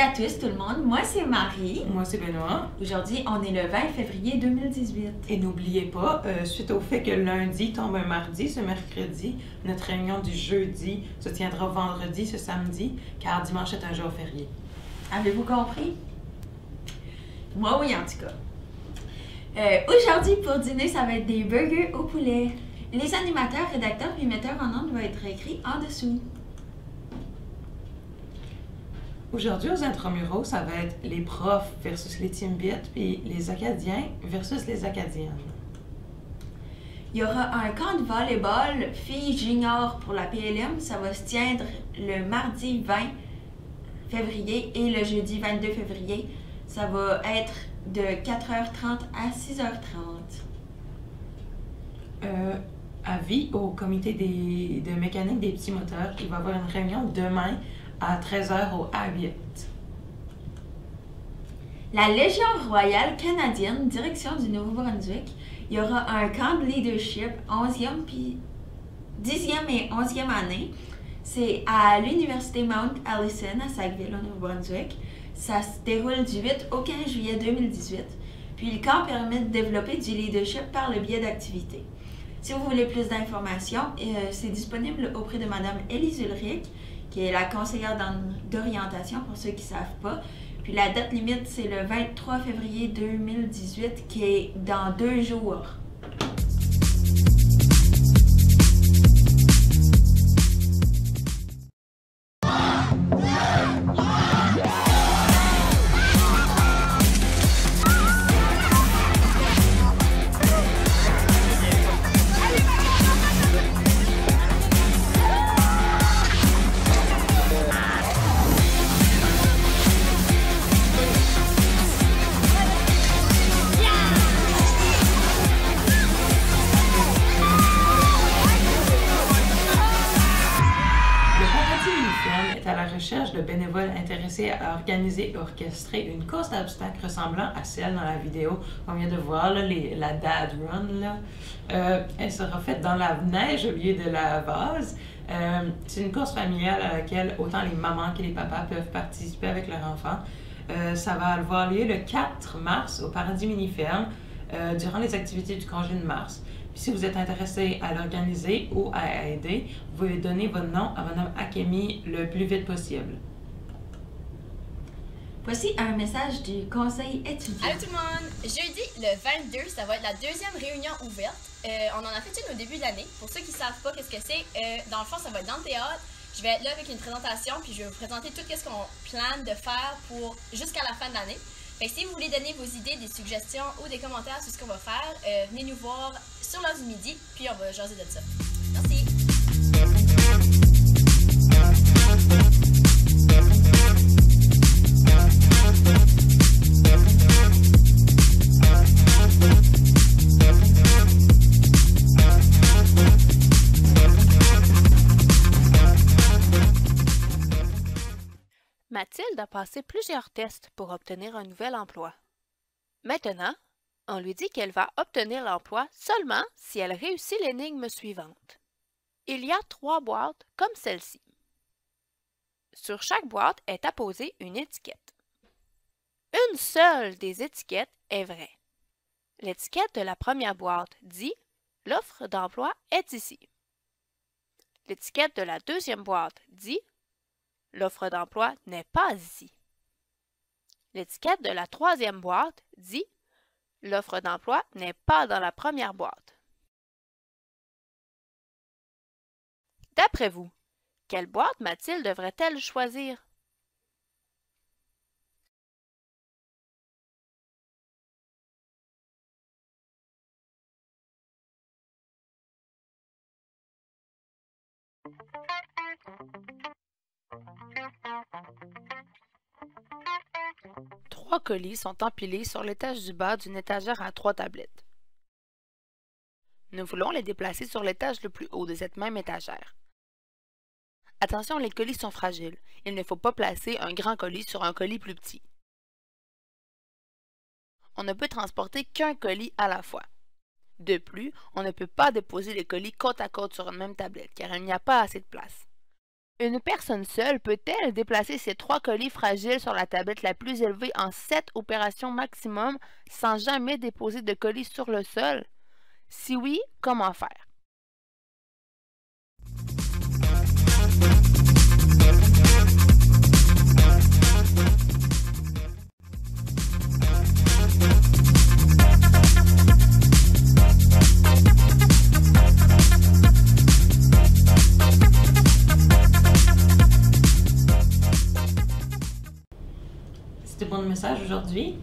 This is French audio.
à tous tout le monde, moi c'est Marie. Moi, c'est Benoît. Aujourd'hui, on est le 20 février 2018. Et n'oubliez pas, suite au fait que lundi tombe un mardi, ce mercredi, notre réunion du jeudi se tiendra vendredi, ce samedi, car dimanche est un jour férié. Avez-vous compris? Moi oui, en tout cas. Aujourd'hui, pour dîner, ça va être des burgers au poulet. Les animateurs, rédacteurs et metteurs en ondes vont être écrits en dessous. Aujourd'hui, aux intramuraux, ça va être les profs versus les Timbits, puis les Acadiens versus les Acadiennes. Il y aura un camp de volleyball filles juniors pour la PLM. Ça va se tiendre le mardi 20 février et le jeudi 22 février. Ça va être de 4h30 à 6h30. Avis au comité de mécanique des petits moteurs, il va y avoir une réunion demain à 13h au A8. La Légion royale canadienne, direction du Nouveau-Brunswick, il y aura un camp de leadership 11e puis 10e et 11e année. C'est à l'Université Mount Allison à Sackville, au Nouveau-Brunswick. Ça se déroule du 8 au 15 juillet 2018. Puis le camp permet de développer du leadership par le biais d'activités. Si vous voulez plus d'informations, c'est disponible auprès de Mme Élise Ulrich, qui est la conseillère d'orientation pour ceux qui ne savent pas. Puis la date limite, c'est le 23 février 2018, qui est dans 2 jours. À la recherche de bénévoles intéressés à organiser et orchestrer une course d'obstacles ressemblant à celle dans la vidéo qu'on vient de voir, là, la Dad Run. Là. Elle sera faite dans la neige au lieu de la vase. C'est une course familiale à laquelle autant les mamans que les papas peuvent participer avec leurs enfants. Ça va avoir lieu le 4 mars au Paradis Mini-Ferme durant les activités du congé de mars. Puis si vous êtes intéressé à l'organiser ou à aider, vous pouvez donner votre nom à Mme Akemi le plus vite possible. Voici un message du conseil étudiant. Allô tout le monde! Jeudi, le 22, ça va être la deuxième réunion ouverte. On en a fait une au début de l'année. Pour ceux qui ne savent pas qu'est-ce que c'est, dans le fond, ça va être dans le théâtre. Je vais être là avec une présentation, puis je vais vous présenter tout ce qu'on plane de faire pour jusqu'à la fin de l'année. Fait que si vous voulez donner vos idées, des suggestions ou des commentaires sur ce qu'on va faire, venez nous voir sur l'heure du midi, puis on va jaser de ça. Merci! Mathilde a passé plusieurs tests pour obtenir un nouvel emploi. Maintenant, on lui dit qu'elle va obtenir l'emploi seulement si elle réussit l'énigme suivante. Il y a 3 boîtes comme celle-ci. Sur chaque boîte est apposée une étiquette. Une seule des étiquettes est vraie. L'étiquette de la première boîte dit « L'offre d'emploi est ici ». L'étiquette de la deuxième boîte dit « L'offre d'emploi n'est pas ici ». L'étiquette de la troisième boîte dit « L'offre d'emploi n'est pas dans la première boîte ». D'après vous, quelle boîte Mathilde devrait-elle choisir? Trois colis sont empilés sur l'étage du bas d'une étagère à 3 tablettes. Nous voulons les déplacer sur l'étage le plus haut de cette même étagère. Attention, les colis sont fragiles. Il ne faut pas placer un grand colis sur un colis plus petit. On ne peut transporter qu'un colis à la fois. De plus, on ne peut pas déposer les colis côte à côte sur une même tablette car il n'y a pas assez de place. Une personne seule peut-elle déplacer ses 3 colis fragiles sur la tablette la plus élevée en 7 opérations maximum sans jamais déposer de colis sur le sol? Si oui, comment faire? C'était pour le message aujourd'hui.